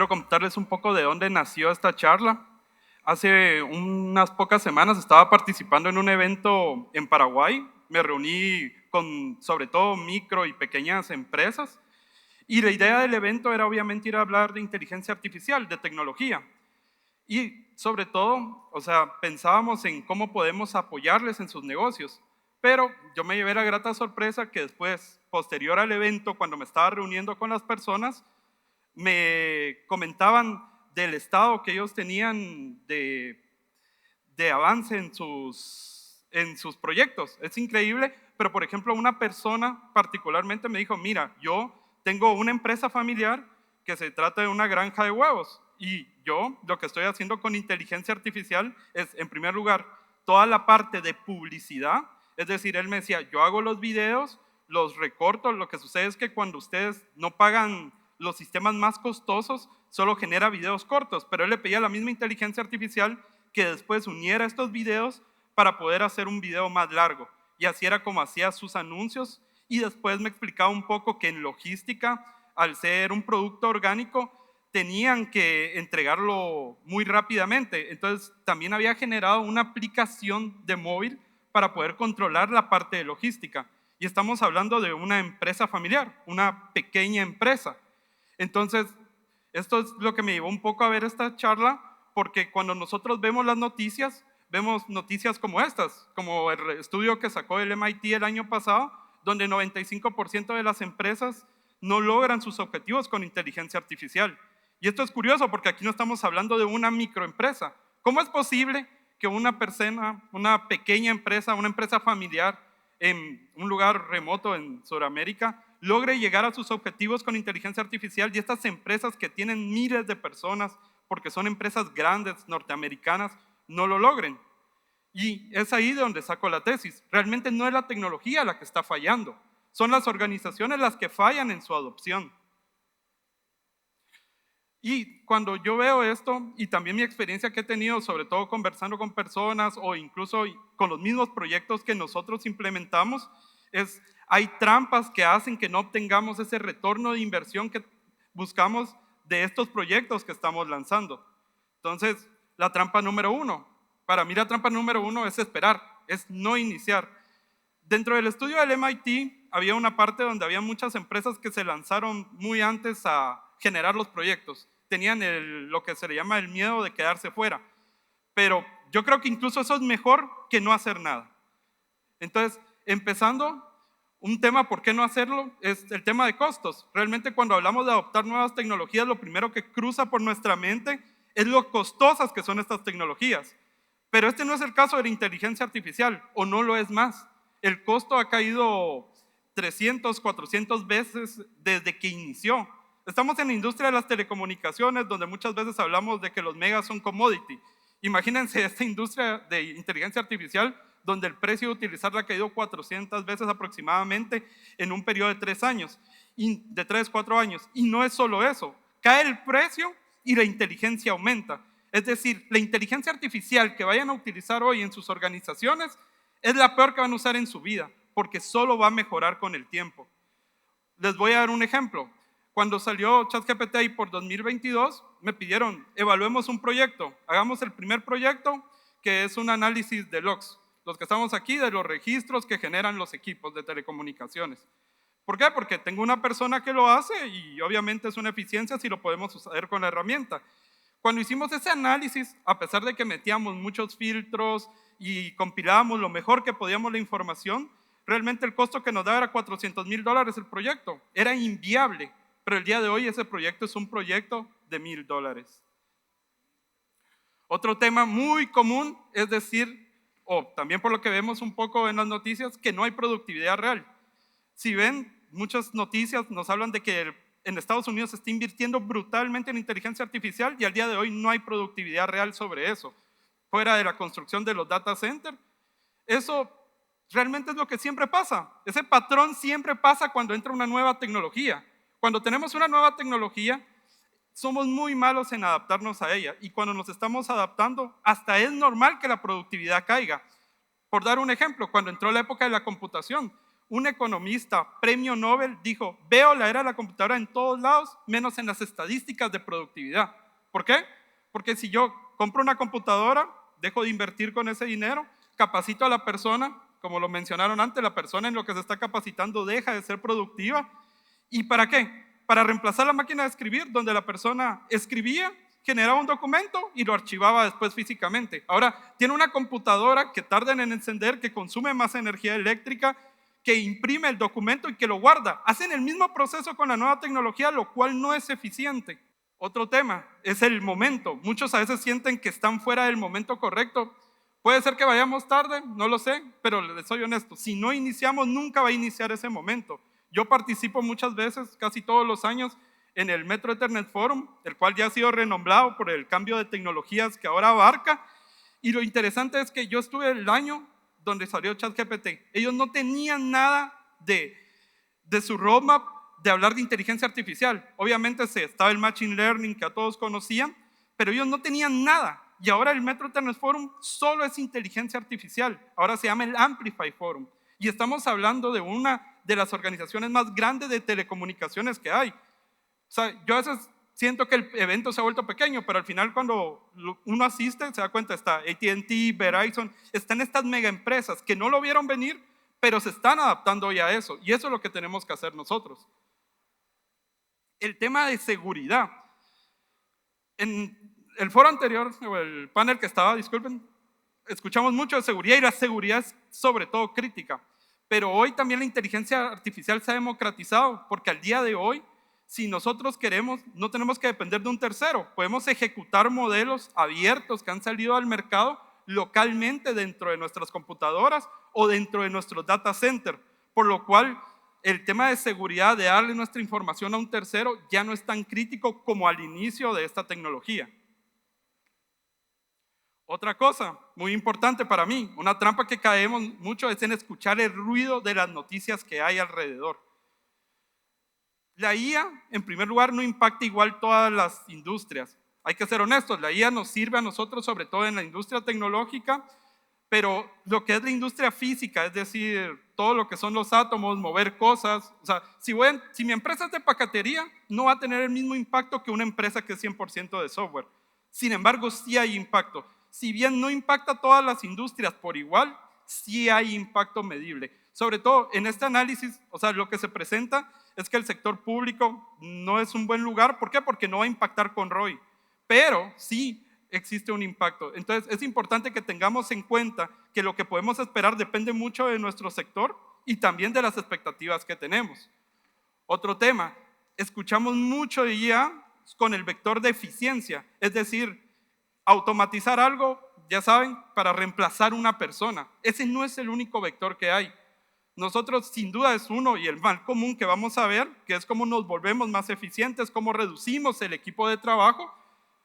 quiero contarles un poco de dónde nació esta charla. Hace unas pocas semanas estaba participando en un evento en Paraguay. Me reuní con sobre todo micro y pequeñas empresas y la idea del evento era obviamente ir a hablar de inteligencia artificial, de tecnología. Y sobre todo, pensábamos en cómo podemos apoyarles en sus negocios. Pero yo me llevé la grata sorpresa que después, posterior al evento, cuando me estaba reuniendo con las personas, me comentaban del estado que ellos tenían de avance en sus proyectos. Es increíble, pero por ejemplo una persona particularmente me dijo, mira, yo tengo una empresa familiar que se trata de una granja de huevos y yo lo que estoy haciendo con inteligencia artificial es, en primer lugar, toda la parte de publicidad. Es decir, él me decía, yo hago los videos, los recorto, lo que sucede es que cuando ustedes no pagan los sistemas más costosos, solo genera videos cortos, pero él le pedía la misma inteligencia artificial que después uniera estos videos para poder hacer un video más largo. Y así era como hacía sus anuncios. Y después me explicaba un poco que en logística, al ser un producto orgánico, tenían que entregarlo muy rápidamente. Entonces también había generado una aplicación de móvil para poder controlar la parte de logística. Y estamos hablando de una empresa familiar, una pequeña empresa. Entonces, esto es lo que me llevó un poco a ver esta charla, porque cuando nosotros vemos las noticias, vemos noticias como estas, como el estudio que sacó el MIT el año pasado, donde 95% de las empresas no logran sus objetivos con inteligencia artificial. Y esto es curioso porque aquí no estamos hablando de una microempresa. ¿Cómo es posible que una persona, una pequeña empresa, una empresa familiar en un lugar remoto en Sudamérica, logre llegar a sus objetivos con inteligencia artificial y estas empresas que tienen miles de personas, porque son empresas grandes norteamericanas, no lo logren? Y es ahí de donde saco la tesis. Realmente no es la tecnología la que está fallando, son las organizaciones las que fallan en su adopción. Y cuando yo veo esto, y también mi experiencia que he tenido, sobre todo conversando con personas o incluso con los mismos proyectos que nosotros implementamos, hay trampas que hacen que no obtengamos ese retorno de inversión que buscamos de estos proyectos que estamos lanzando. Entonces, la trampa número uno, para mí la trampa número uno es esperar, es no iniciar. Dentro del estudio del MIT había una parte donde había muchas empresas que se lanzaron muy antes a generar los proyectos. Tenían lo que se le llama el miedo de quedarse fuera. Pero yo creo que incluso eso es mejor que no hacer nada. Entonces, empezando, un tema, ¿por qué no hacerlo? Es el tema de costos. Realmente cuando hablamos de adoptar nuevas tecnologías, lo primero que cruza por nuestra mente es lo costosas que son estas tecnologías. Pero este no es el caso de la inteligencia artificial, o no lo es más. El costo ha caído 300, 400 veces desde que inició. Estamos en la industria de las telecomunicaciones, donde muchas veces hablamos de que los megas son commodity. Imagínense esta industria de inteligencia artificial, donde el precio de utilizarla ha caído 400 veces aproximadamente en un periodo de 3 años, de 3, 4 años. Y no es solo eso, cae el precio y la inteligencia aumenta. Es decir, la inteligencia artificial que vayan a utilizar hoy en sus organizaciones es la peor que van a usar en su vida, porque solo va a mejorar con el tiempo. Les voy a dar un ejemplo. Cuando salió ChatGPT ahí por 2022, me pidieron, evaluemos un proyecto, hagamos el primer proyecto, que es un análisis de logs, los que estamos aquí, de los registros que generan los equipos de telecomunicaciones. ¿Por qué? Porque tengo una persona que lo hace y obviamente es una eficiencia si lo podemos usar con la herramienta. Cuando hicimos ese análisis, a pesar de que metíamos muchos filtros y compilábamos lo mejor que podíamos la información, realmente el costo que nos daba era $400,000 el proyecto. Era inviable, pero el día de hoy ese proyecto es un proyecto de $1,000. Otro tema muy común es decir, o también por lo que vemos un poco en las noticias, que no hay productividad real. Si ven, muchas noticias nos hablan de que en Estados Unidos se está invirtiendo brutalmente en inteligencia artificial y al día de hoy no hay productividad real sobre eso. Fuera de la construcción de los data centers, eso realmente es lo que siempre pasa. Ese patrón siempre pasa cuando entra una nueva tecnología. Cuando tenemos una nueva tecnología, somos muy malos en adaptarnos a ella y cuando nos estamos adaptando, hasta es normal que la productividad caiga. Por dar un ejemplo, cuando entró la época de la computación, un economista, premio Nobel, dijo: veo la era de la computadora en todos lados, menos en las estadísticas de productividad. ¿Por qué? Porque si yo compro una computadora, dejo de invertir con ese dinero, capacito a la persona, como lo mencionaron antes, la persona en lo que se está capacitando deja de ser productiva. ¿Y para qué? Para reemplazar la máquina de escribir, donde la persona escribía, generaba un documento y lo archivaba después físicamente. Ahora tiene una computadora que tarda en encender, que consume más energía eléctrica, que imprime el documento y que lo guarda. Hacen el mismo proceso con la nueva tecnología, lo cual no es eficiente. Otro tema es el momento. Muchos a veces sienten que están fuera del momento correcto. Puede ser que vayamos tarde, no lo sé, pero les soy honesto, si no iniciamos, nunca va a iniciar ese momento. Yo participo muchas veces, casi todos los años, en el Metro Ethernet Forum, el cual ya ha sido renombrado por el cambio de tecnologías que ahora abarca. Y lo interesante es que yo estuve el año donde salió ChatGPT. Ellos no tenían nada de su roadmap de hablar de inteligencia artificial. Obviamente estaba el Machine Learning que a todos conocían, pero ellos no tenían nada. Y ahora el Metro Ethernet Forum solo es inteligencia artificial. Ahora se llama el Amplify Forum. Y estamos hablando de una de las organizaciones más grandes de telecomunicaciones que hay. O sea, yo a veces siento que el evento se ha vuelto pequeño, pero al final cuando uno asiste se da cuenta, está AT&T, Verizon, están estas mega empresas que no lo vieron venir, pero se están adaptando ya a eso, y eso es lo que tenemos que hacer nosotros. El tema de seguridad. En el foro anterior, o el panel que estaba, disculpen, escuchamos mucho de seguridad y la seguridad es sobre todo crítica, pero hoy también la inteligencia artificial se ha democratizado, porque al día de hoy, si nosotros queremos, no tenemos que depender de un tercero, podemos ejecutar modelos abiertos que han salido al mercado localmente dentro de nuestras computadoras o dentro de nuestros data centers, por lo cual el tema de seguridad, de darle nuestra información a un tercero, ya no es tan crítico como al inicio de esta tecnología. Otra cosa muy importante para mí, una trampa que caemos mucho es en escuchar el ruido de las noticias que hay alrededor. La IA, en primer lugar, no impacta igual todas las industrias. Hay que ser honestos, la IA nos sirve a nosotros, sobre todo en la industria tecnológica, pero lo que es la industria física, es decir, todo lo que son los átomos, mover cosas, o sea, si mi empresa es de paquetería, no va a tener el mismo impacto que una empresa que es 100% de software. Sin embargo, sí hay impacto. Si bien no impacta a todas las industrias por igual, sí hay impacto medible. Sobre todo en este análisis, o sea, lo que se presenta es que el sector público no es un buen lugar. ¿Por qué? Porque no va a impactar con ROI, pero sí existe un impacto. Entonces es importante que tengamos en cuenta que lo que podemos esperar depende mucho de nuestro sector y también de las expectativas que tenemos. Otro tema, escuchamos mucho de IA con el vector de eficiencia, es decir, automatizar algo, ya saben, para reemplazar una persona. Ese no es el único vector que hay. Nosotros sin duda es uno y el más común que vamos a ver, que es cómo nos volvemos más eficientes, cómo reducimos el equipo de trabajo,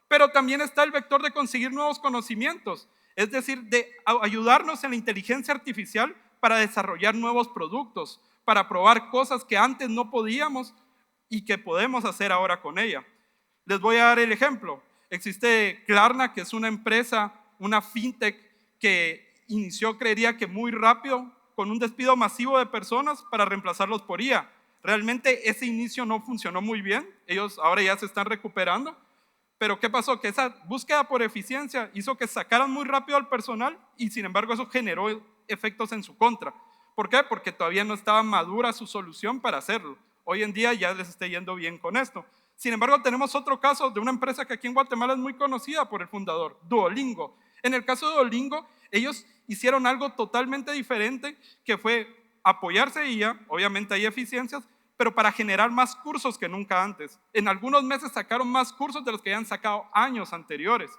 pero también está el vector de conseguir nuevos conocimientos, es decir, de ayudarnos en la inteligencia artificial para desarrollar nuevos productos, para probar cosas que antes no podíamos y que podemos hacer ahora con ella. Les voy a dar el ejemplo. Existe Klarna, que es una empresa, una fintech que inició, creería que muy rápido, con un despido masivo de personas para reemplazarlos por IA. Realmente ese inicio no funcionó muy bien, ellos ahora ya se están recuperando, pero ¿qué pasó? Que esa búsqueda por eficiencia hizo que sacaran muy rápido al personal y sin embargo eso generó efectos en su contra. ¿Por qué? Porque todavía no estaba madura su solución para hacerlo. Hoy en día ya les está yendo bien con esto. Sin embargo, tenemos otro caso de una empresa que aquí en Guatemala es muy conocida por el fundador, Duolingo. En el caso de Duolingo, ellos hicieron algo totalmente diferente, que fue apoyarse en ella, obviamente hay eficiencias, pero para generar más cursos que nunca antes. En algunos meses sacaron más cursos de los que habían sacado años anteriores.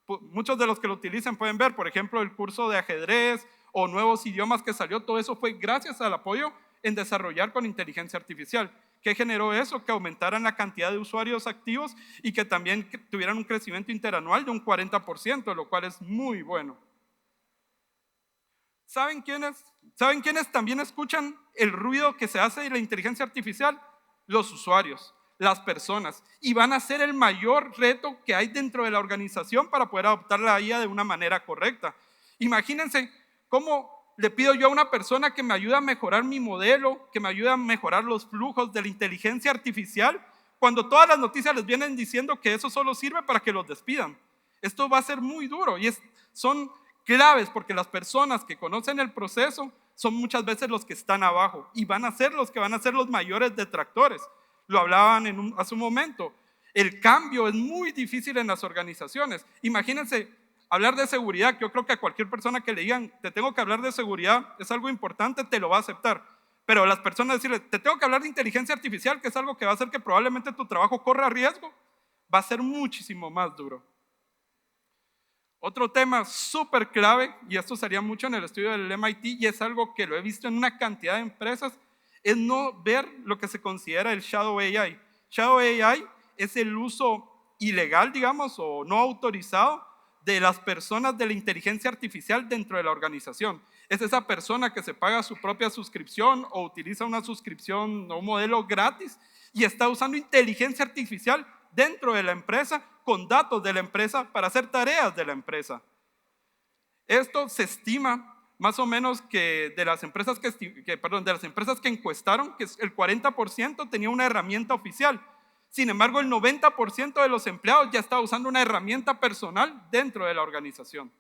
Muchos de los que lo utilizan pueden ver, por ejemplo, el curso de ajedrez o nuevos idiomas que salió, todo eso fue gracias al apoyo en desarrollar con inteligencia artificial. ¿Qué generó eso? Que aumentaran la cantidad de usuarios activos y que también tuvieran un crecimiento interanual de un 40%, lo cual es muy bueno. ¿Saben quiénes también escuchan el ruido que se hace de la inteligencia artificial? Los usuarios, las personas. Y van a ser el mayor reto que hay dentro de la organización para poder adoptar la IA de una manera correcta. Imagínense cómo le pido yo a una persona que me ayude a mejorar mi modelo, que me ayude a mejorar los flujos de la inteligencia artificial, cuando todas las noticias les vienen diciendo que eso solo sirve para que los despidan? Esto va a ser muy duro y son claves porque las personas que conocen el proceso son muchas veces los que están abajo y van a ser los que van a ser los mayores detractores. Lo hablaban hace un momento. El cambio es muy difícil en las organizaciones. Imagínense hablar de seguridad, que yo creo que a cualquier persona que le digan, te tengo que hablar de seguridad, es algo importante, te lo va a aceptar. Pero las personas decirle, te tengo que hablar de inteligencia artificial, que es algo que va a hacer que probablemente tu trabajo corra riesgo, va a ser muchísimo más duro. Otro tema súper clave, y esto sería mucho en el estudio del MIT, y es algo que lo he visto en una cantidad de empresas, es no ver lo que se considera el Shadow AI. Shadow AI es el uso ilegal, digamos, o no autorizado de las personas de la inteligencia artificial dentro de la organización. Es esa persona que se paga su propia suscripción o utiliza una suscripción o un modelo gratis y está usando inteligencia artificial dentro de la empresa con datos de la empresa para hacer tareas de la empresa. Esto se estima más o menos que de las empresas que encuestaron, que el 40% tenía una herramienta oficial. Sin embargo, el 90% de los empleados ya está usando una herramienta personal dentro de la organización.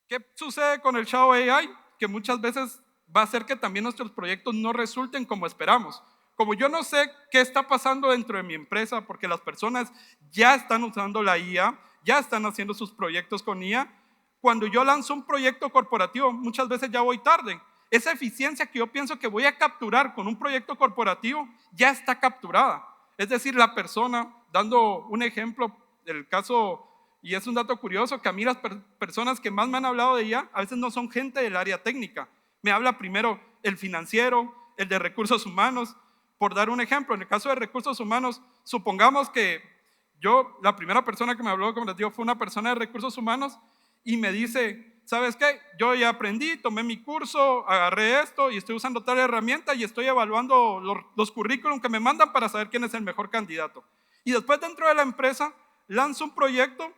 ¿Qué sucede con el Shadow AI? Que muchas veces va a hacer que también nuestros proyectos no resulten como esperamos. Como yo no sé qué está pasando dentro de mi empresa, porque las personas ya están usando la IA, ya están haciendo sus proyectos con IA, cuando yo lanzo un proyecto corporativo, muchas veces ya voy tarde. Esa eficiencia que yo pienso que voy a capturar con un proyecto corporativo ya está capturada. Es decir, la persona, dando un ejemplo del caso, y es un dato curioso, que a mí las personas que más me han hablado de ella, a veces no son gente del área técnica. Me habla primero el financiero, el de recursos humanos. Por dar un ejemplo, en el caso de recursos humanos, supongamos que la primera persona que me habló, como les digo, fue una persona de recursos humanos y me dice, ¿sabes qué? Yo ya aprendí, tomé mi curso, agarré esto y estoy usando tal herramienta y estoy evaluando los currículum que me mandan para saber quién es el mejor candidato. Y después dentro de la empresa lanzo un proyecto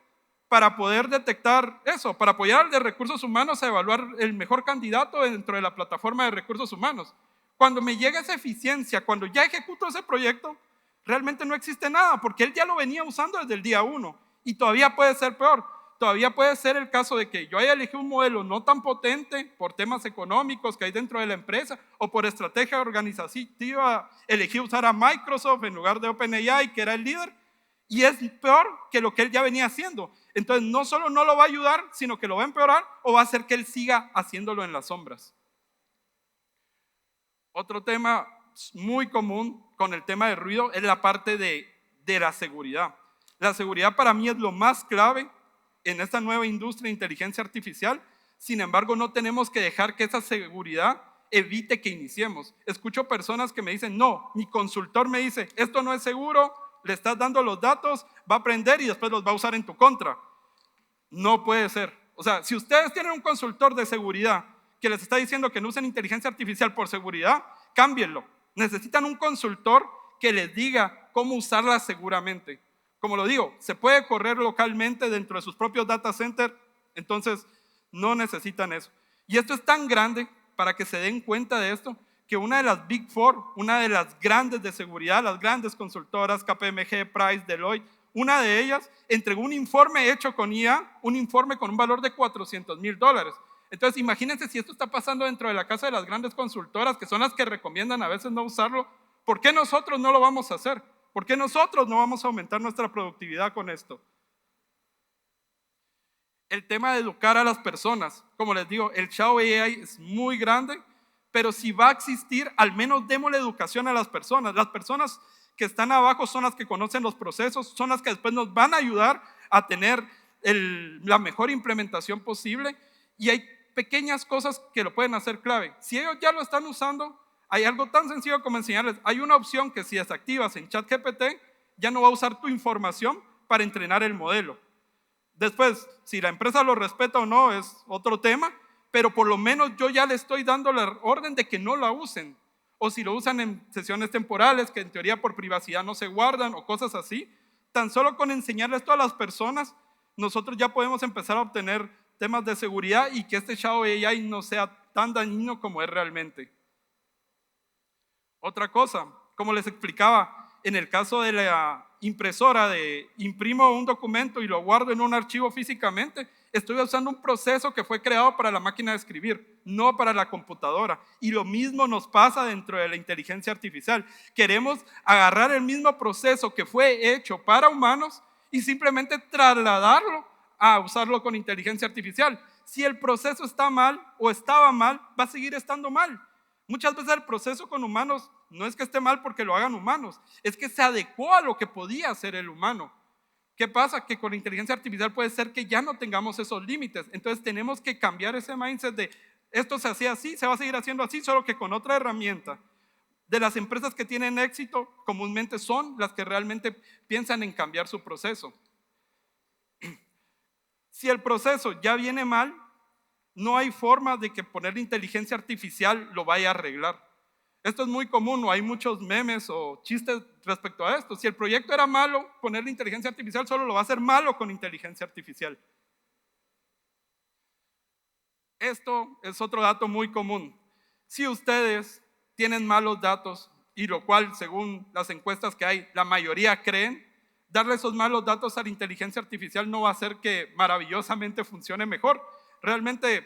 para poder detectar eso, para apoyar al de recursos humanos a evaluar el mejor candidato dentro de la plataforma de recursos humanos. Cuando me llega esa eficiencia, cuando ya ejecuto ese proyecto, realmente no existe nada, porque él ya lo venía usando desde el día 1 y todavía puede ser peor. Todavía puede ser el caso de que yo haya elegido un modelo no tan potente por temas económicos que hay dentro de la empresa o por estrategia organizativa, elegí usar a Microsoft en lugar de OpenAI, que era el líder, y es peor que lo que él ya venía haciendo. Entonces no solo no lo va a ayudar, sino que lo va a empeorar o va a hacer que él siga haciéndolo en las sombras. Otro tema muy común con el tema de ruido es la parte de la seguridad. La seguridad para mí es lo más clave en esta nueva industria de inteligencia artificial. Sin embargo, no tenemos que dejar que esa seguridad evite que iniciemos. Escucho personas que me dicen, no, mi consultor me dice, esto no es seguro, le estás dando los datos, va a aprender y después los va a usar en tu contra. No puede ser. O sea, si ustedes tienen un consultor de seguridad que les está diciendo que no usen inteligencia artificial por seguridad, cámbienlo. Necesitan un consultor que les diga cómo usarla seguramente. Como lo digo, se puede correr localmente dentro de sus propios data centers, entonces no necesitan eso. Y esto es tan grande para que se den cuenta de esto, que una de las Big Four, una de las grandes de seguridad, las grandes consultoras, KPMG, Price, Deloitte, una de ellas entregó un informe hecho con IA, un informe con un valor de $400,000. Entonces imagínense si esto está pasando dentro de la casa de las grandes consultoras, que son las que recomiendan a veces no usarlo, ¿por qué nosotros no lo vamos a hacer? ¿Por qué nosotros no vamos a aumentar nuestra productividad con esto? El tema de educar a las personas, como les digo, el Shadow AI es muy grande, pero si va a existir, al menos demos la educación a las personas. Las personas que están abajo son las que conocen los procesos, son las que después nos van a ayudar a tener la mejor implementación posible, y hay pequeñas cosas que lo pueden hacer clave. Si ellos ya lo están usando, hay algo tan sencillo como enseñarles, hay una opción que si desactivas en ChatGPT, ya no va a usar tu información para entrenar el modelo. Después, si la empresa lo respeta o no es otro tema, pero por lo menos yo ya le estoy dando la orden de que no la usen. O si lo usan en sesiones temporales, que en teoría por privacidad no se guardan o cosas así, tan solo con enseñarle esto a las personas, nosotros ya podemos empezar a obtener temas de seguridad y que este Shadow AI no sea tan dañino como es realmente. Otra cosa, como les explicaba, en el caso de la impresora, de imprimo un documento y lo guardo en un archivo físicamente, estoy usando un proceso que fue creado para la máquina de escribir, no para la computadora. Y lo mismo nos pasa dentro de la inteligencia artificial. Queremos agarrar el mismo proceso que fue hecho para humanos y simplemente trasladarlo a usarlo con inteligencia artificial. Si el proceso está mal o estaba mal, va a seguir estando mal. Muchas veces el proceso con humanos no es que esté mal porque lo hagan humanos, es que se adecuó a lo que podía hacer el humano. ¿Qué pasa? Que con inteligencia artificial puede ser que ya no tengamos esos límites. Entonces tenemos que cambiar ese mindset de esto se hacía así, se va a seguir haciendo así, solo que con otra herramienta. De las empresas que tienen éxito, comúnmente son las que realmente piensan en cambiar su proceso. Si el proceso ya viene mal, no hay forma de que poner inteligencia artificial lo vaya a arreglar. Esto es muy común, o hay muchos memes o chistes respecto a esto. Si el proyecto era malo, ponerle inteligencia artificial solo lo va a hacer malo con inteligencia artificial. Esto es otro dato muy común. Si ustedes tienen malos datos, y lo cual según las encuestas que hay, la mayoría creen, darle esos malos datos a la inteligencia artificial no va a hacer que maravillosamente funcione mejor. Realmente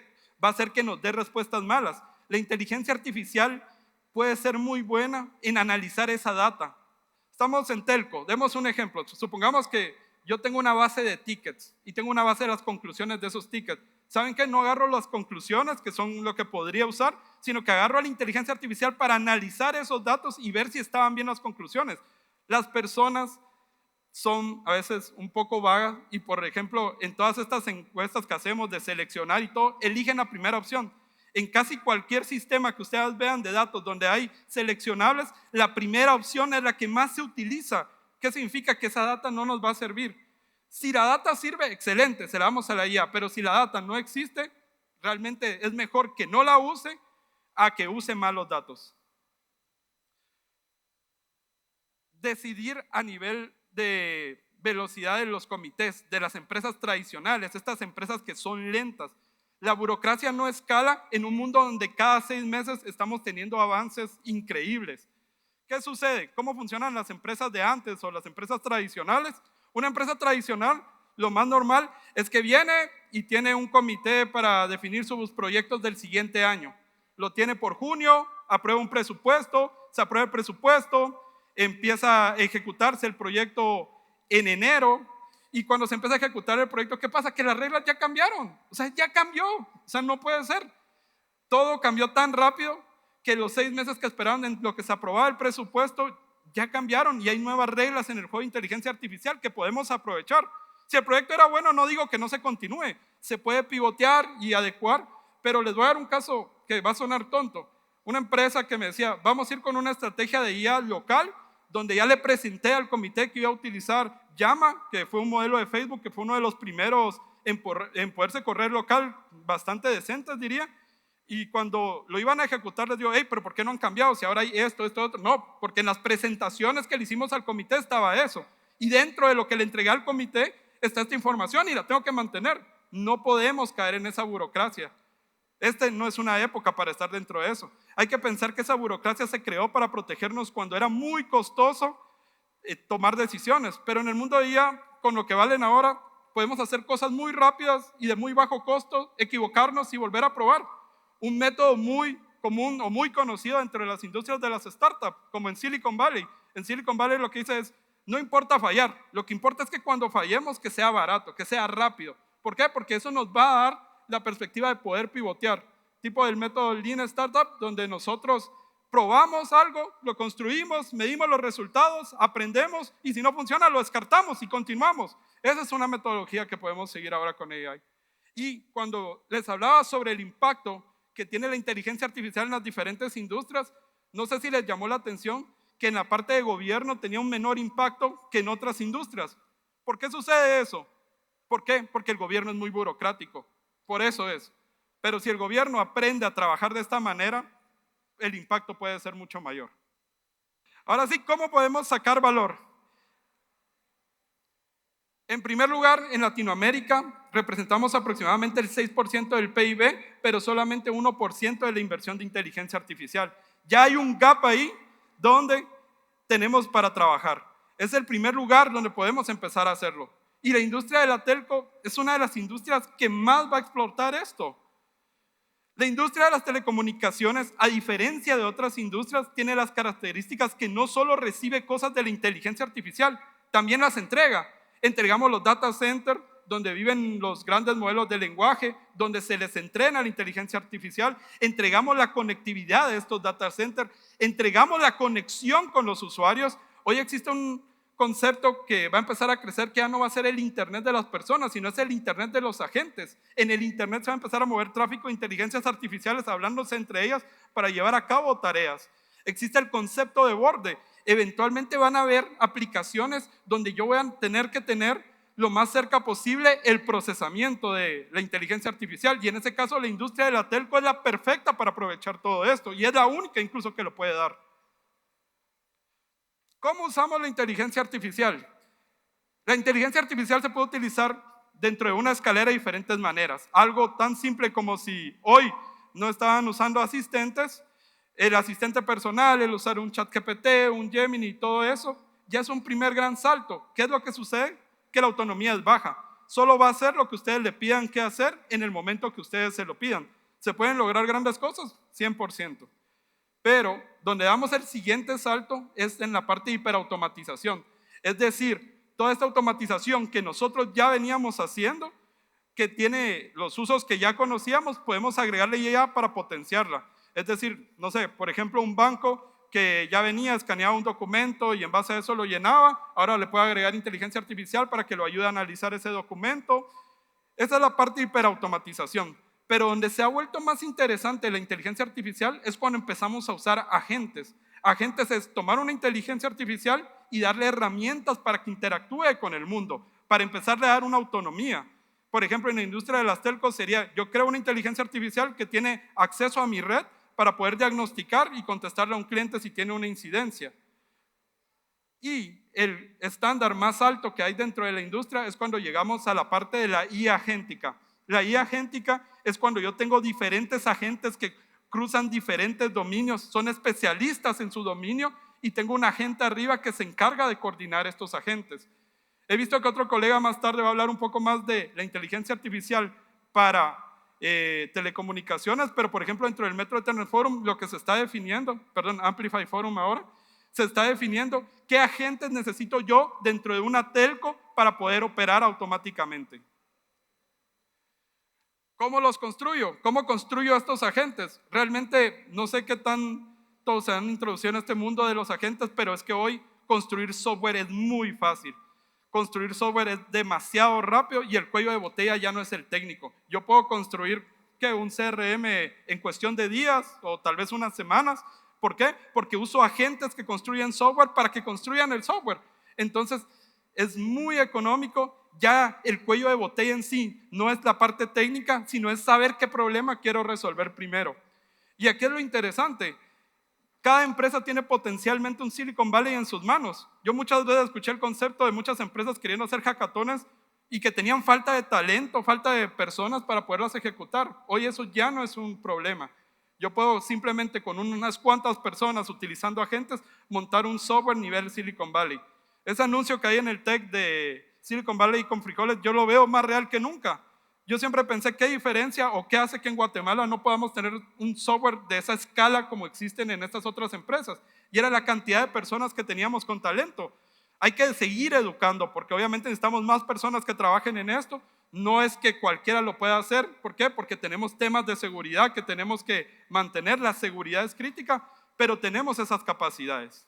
va a hacer que nos dé respuestas malas. La inteligencia artificial puede ser muy buena en analizar esa data. Estamos en telco, demos un ejemplo. Supongamos que yo tengo una base de tickets y tengo una base de las conclusiones de esos tickets. ¿Saben qué? No agarro las conclusiones, que son lo que podría usar, sino que agarro a la inteligencia artificial para analizar esos datos y ver si estaban bien las conclusiones. Las personas son a veces un poco vagas y, por ejemplo, en todas estas encuestas que hacemos de seleccionar y todo, eligen la primera opción. En casi cualquier sistema que ustedes vean de datos donde hay seleccionables, la primera opción es la que más se utiliza. ¿Qué significa? Que esa data no nos va a servir. Si la data sirve, excelente, se la damos a la IA, pero si la data no existe, realmente es mejor que no la use a que use malos datos. Decidir a nivel de velocidad de los comités, de las empresas tradicionales, estas empresas que son lentas. La burocracia no escala en un mundo donde cada 6 meses estamos teniendo avances increíbles. ¿Qué sucede? ¿Cómo funcionan las empresas de antes o las empresas tradicionales? Una empresa tradicional, lo más normal es que viene y tiene un comité para definir sus proyectos del siguiente año. Lo tiene por junio, aprueba un presupuesto, se aprueba el presupuesto, empieza a ejecutarse el proyecto en enero. Y cuando se empieza a ejecutar el proyecto, ¿qué pasa? Que las reglas ya cambiaron. O sea, ya cambió. O sea, no puede ser. Todo cambió tan rápido que los 6 meses que esperaban en lo que se aprobaba el presupuesto ya cambiaron y hay nuevas reglas en el juego de inteligencia artificial que podemos aprovechar. Si el proyecto era bueno, no digo que no se continúe. Se puede pivotear y adecuar, pero les voy a dar un caso que va a sonar tonto. Una empresa que me decía, vamos a ir con una estrategia de IA local, donde ya le presenté al comité que iba a utilizar Llama, que fue un modelo de Facebook, que fue uno de los primeros en poderse correr local, bastante decentes diría, y cuando lo iban a ejecutar les digo, hey, pero ¿por qué no han cambiado? Si ahora hay esto, otro. No, porque en las presentaciones que le hicimos al comité estaba eso, y dentro de lo que le entregué al comité está esta información y la tengo que mantener. No podemos caer en esa burocracia. No es una época para estar dentro de eso. Hay que pensar que esa burocracia se creó para protegernos cuando era muy costoso tomar decisiones, pero en el mundo de IA, con lo que valen ahora, podemos hacer cosas muy rápidas y de muy bajo costo, equivocarnos y volver a probar. Un método muy común o muy conocido entre las industrias de las startups, como en Silicon Valley. En Silicon Valley lo que dice es, no importa fallar, lo que importa es que cuando fallemos que sea barato, que sea rápido. ¿Por qué? Porque eso nos va a dar la perspectiva de poder pivotear, tipo del método Lean Startup, donde nosotros probamos algo, lo construimos, medimos los resultados, aprendemos y si no funciona lo descartamos y continuamos. Esa es una metodología que podemos seguir ahora con AI. Y cuando les hablaba sobre el impacto que tiene la inteligencia artificial en las diferentes industrias, no sé si les llamó la atención que en la parte de gobierno tenía un menor impacto que en otras industrias. ¿Por qué sucede eso? ¿Por qué? Porque el gobierno es muy burocrático. Por eso es. Pero si el gobierno aprende a trabajar de esta manera, el impacto puede ser mucho mayor. Ahora sí, ¿cómo podemos sacar valor? En primer lugar, en Latinoamérica, representamos aproximadamente el 6% del PIB, pero solamente 1% de la inversión de inteligencia artificial. Ya hay un gap ahí donde tenemos para trabajar. Es el primer lugar donde podemos empezar a hacerlo. Y la industria de la telco es una de las industrias que más va a explotar esto. La industria de las telecomunicaciones, a diferencia de otras industrias, tiene las características que no solo recibe cosas de la inteligencia artificial, también las entrega. Entregamos los data centers, donde viven los grandes modelos de lenguaje, donde se les entrena la inteligencia artificial. Entregamos la conectividad de estos data centers, entregamos la conexión con los usuarios. Hoy existe un concepto que va a empezar a crecer, que ya no va a ser el internet de las personas, sino es el internet de los agentes. En el internet se va a empezar a mover tráfico de inteligencias artificiales hablándose entre ellas para llevar a cabo tareas. Existe el concepto de borde. Eventualmente van a haber aplicaciones donde yo voy a tener que tener lo más cerca posible el procesamiento de la inteligencia artificial, y en ese caso la industria de la telco es la perfecta para aprovechar todo esto, y es la única incluso que lo puede dar. ¿Cómo usamos la inteligencia artificial? La inteligencia artificial se puede utilizar dentro de una escalera de diferentes maneras. Algo tan simple como si hoy no estaban usando asistentes, el asistente personal, el usar un ChatGPT, un Gemini y todo eso, ya es un primer gran salto. ¿Qué es lo que sucede? Que la autonomía es baja. Solo va a hacer lo que ustedes le pidan que hacer en el momento que ustedes se lo pidan. ¿Se pueden lograr grandes cosas? 100%. Pero donde damos el siguiente salto es en la parte de hiperautomatización. Es decir, toda esta automatización que nosotros ya veníamos haciendo, que tiene los usos que ya conocíamos, podemos agregarle ya para potenciarla. Es decir, no sé, por ejemplo, un banco que ya venía, escaneaba un documento y en base a eso lo llenaba, ahora le puede agregar inteligencia artificial para que lo ayude a analizar ese documento. Esa es la parte de hiperautomatización. Pero donde se ha vuelto más interesante la inteligencia artificial es cuando empezamos a usar agentes. Agentes es tomar una inteligencia artificial y darle herramientas para que interactúe con el mundo, para empezarle a dar una autonomía. Por ejemplo, en la industria de las telcos sería, yo creo una inteligencia artificial que tiene acceso a mi red para poder diagnosticar y contestarle a un cliente si tiene una incidencia. Y el estándar más alto que hay dentro de la industria es cuando llegamos a la parte de la IA agéntica. La IA agéntica es cuando yo tengo diferentes agentes que cruzan diferentes dominios, son especialistas en su dominio y tengo un agente arriba que se encarga de coordinar estos agentes. He visto que otro colega más tarde va a hablar un poco más de la inteligencia artificial para telecomunicaciones, pero por ejemplo dentro del Metro Ethernet Forum lo que se está definiendo, Amplify Forum ahora, se está definiendo qué agentes necesito yo dentro de una telco para poder operar automáticamente. ¿Cómo los construyo? ¿Cómo construyo estos agentes? Realmente no sé qué tanto se han introducido en este mundo de los agentes, pero es que hoy construir software es muy fácil. Construir software es demasiado rápido y el cuello de botella ya no es el técnico. Yo puedo construir un CRM en cuestión de días o tal vez unas semanas. ¿Por qué? Porque uso agentes que construyen software para que construyan el software. Entonces es muy económico. Ya el cuello de botella en sí no es la parte técnica, sino es saber qué problema quiero resolver primero. Y aquí es lo interesante. Cada empresa tiene potencialmente un Silicon Valley en sus manos. Yo muchas veces escuché el concepto de muchas empresas queriendo hacer hackatones y que tenían falta de talento, falta de personas para poderlas ejecutar. Hoy eso ya no es un problema. Yo puedo simplemente con unas cuantas personas utilizando agentes montar un software nivel Silicon Valley. Ese anuncio que hay en el tech de Silicon Valley con frijoles, yo lo veo más real que nunca. Yo siempre pensé, ¿qué diferencia o qué hace que en Guatemala no podamos tener un software de esa escala como existen en estas otras empresas? Y era la cantidad de personas que teníamos con talento. Hay que seguir educando porque obviamente necesitamos más personas que trabajen en esto. No es que cualquiera lo pueda hacer. ¿Por qué? Porque tenemos temas de seguridad que tenemos que mantener. La seguridad es crítica, pero tenemos esas capacidades.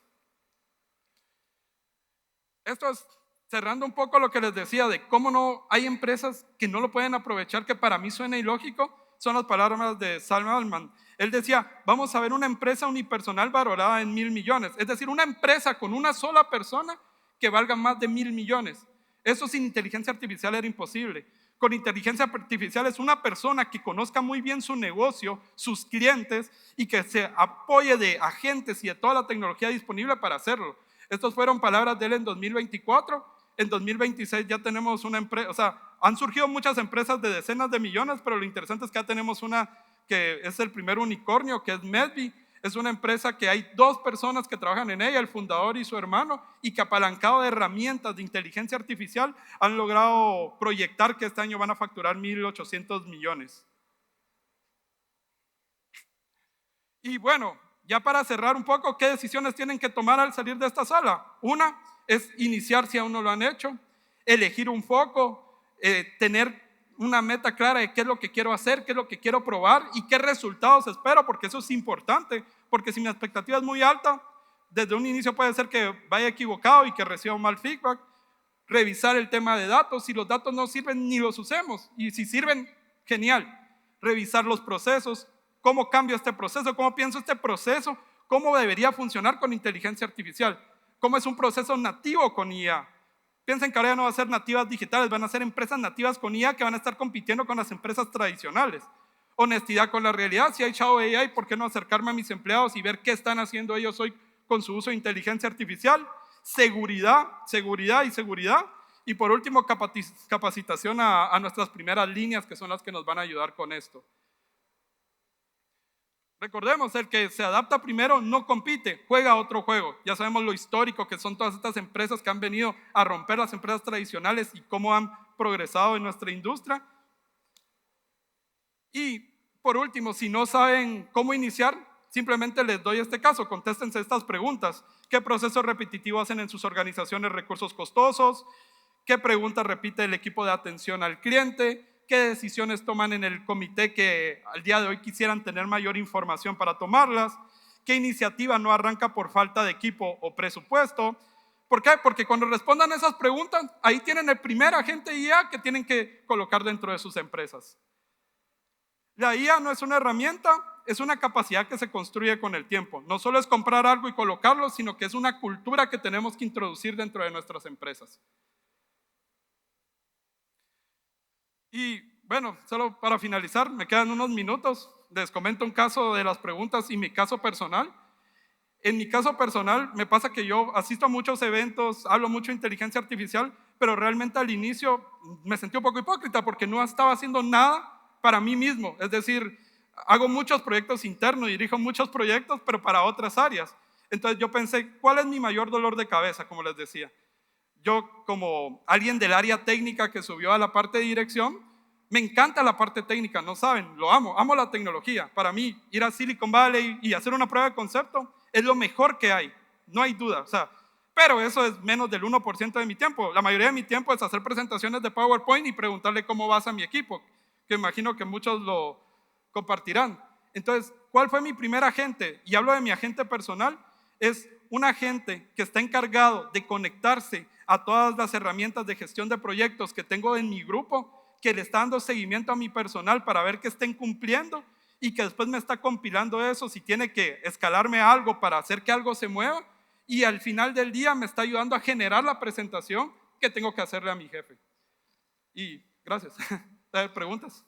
Esto es cerrando un poco lo que les decía de cómo no hay empresas que no lo pueden aprovechar, que para mí suena ilógico, son las palabras de Sam Altman. Él decía, vamos a ver una empresa unipersonal valorada en 1.000 millones, es decir, una empresa con una sola persona que valga más de 1.000 millones. Eso sin inteligencia artificial era imposible. Con inteligencia artificial es una persona que conozca muy bien su negocio, sus clientes y que se apoye de agentes y de toda la tecnología disponible para hacerlo. Estas fueron palabras de él en 2024. En 2026 ya tenemos una empresa, o sea, han surgido muchas empresas de decenas de millones, pero lo interesante es que ya tenemos una que es el primer unicornio, que es Medvi. Es una empresa que hay 2 personas que trabajan en ella, el fundador y su hermano, y que apalancado de herramientas de inteligencia artificial han logrado proyectar que este año van a facturar 1.800 millones. Y bueno, ya para cerrar un poco, ¿qué decisiones tienen que tomar al salir de esta sala? Una es iniciar si aún no lo han hecho, elegir un foco, tener una meta clara de qué es lo que quiero hacer, qué es lo que quiero probar y qué resultados espero, porque eso es importante, porque si mi expectativa es muy alta, desde un inicio puede ser que vaya equivocado y que reciba un mal feedback. Revisar el tema de datos, si los datos no sirven ni los usemos, y si sirven, genial. Revisar los procesos, cómo cambio este proceso, cómo pienso este proceso, cómo debería funcionar con inteligencia artificial, cómo es un proceso nativo con IA. Piensen que ahora ya no va a ser nativas digitales, van a ser empresas nativas con IA que van a estar compitiendo con las empresas tradicionales. Honestidad con la realidad, si hay Chao AI, ¿por qué no acercarme a mis empleados y ver qué están haciendo ellos hoy con su uso de inteligencia artificial? Seguridad. Y por último, capacitación a nuestras primeras líneas, que son las que nos van a ayudar con esto. Recordemos, el que se adapta primero no compite, juega otro juego. Ya sabemos lo histórico que son todas estas empresas que han venido a romper las empresas tradicionales y cómo han progresado en nuestra industria. Y por último, si no saben cómo iniciar, simplemente les doy este caso, contéstense estas preguntas. ¿Qué proceso repetitivo hacen en sus organizaciones recursos costosos? ¿Qué preguntas repite el equipo de atención al cliente? ¿Qué decisiones toman en el comité que al día de hoy quisieran tener mayor información para tomarlas? ¿Qué iniciativa no arranca por falta de equipo o presupuesto? ¿Por qué? Porque cuando respondan esas preguntas, ahí tienen el primer agente IA que tienen que colocar dentro de sus empresas. La IA no es una herramienta, es una capacidad que se construye con el tiempo. No solo es comprar algo y colocarlo, sino que es una cultura que tenemos que introducir dentro de nuestras empresas. Y bueno, solo para finalizar, me quedan unos minutos, les comento un caso de las preguntas y mi caso personal. En mi caso personal me pasa que yo asisto a muchos eventos, hablo mucho de inteligencia artificial, pero realmente al inicio me sentí un poco hipócrita porque no estaba haciendo nada para mí mismo. Es decir, hago muchos proyectos internos, dirijo muchos proyectos, pero para otras áreas. Entonces yo pensé, ¿cuál es mi mayor dolor de cabeza? Como les decía. Yo, como alguien del área técnica que subió a la parte de dirección, me encanta la parte técnica, no saben, lo amo la tecnología. Para mí, ir a Silicon Valley y hacer una prueba de concepto es lo mejor que hay, no hay duda. O sea, pero eso es menos del 1% de mi tiempo. La mayoría de mi tiempo es hacer presentaciones de PowerPoint y preguntarle cómo vas a mi equipo, que imagino que muchos lo compartirán. Entonces, ¿cuál fue mi primer agente? Y hablo de mi agente personal, es un agente que está encargado de conectarse a todas las herramientas de gestión de proyectos que tengo en mi grupo, que le está dando seguimiento a mi personal para ver que estén cumpliendo y que después me está compilando eso si tiene que escalarme algo para hacer que algo se mueva, y al final del día me está ayudando a generar la presentación que tengo que hacerle a mi jefe. Y gracias. ¿Preguntas?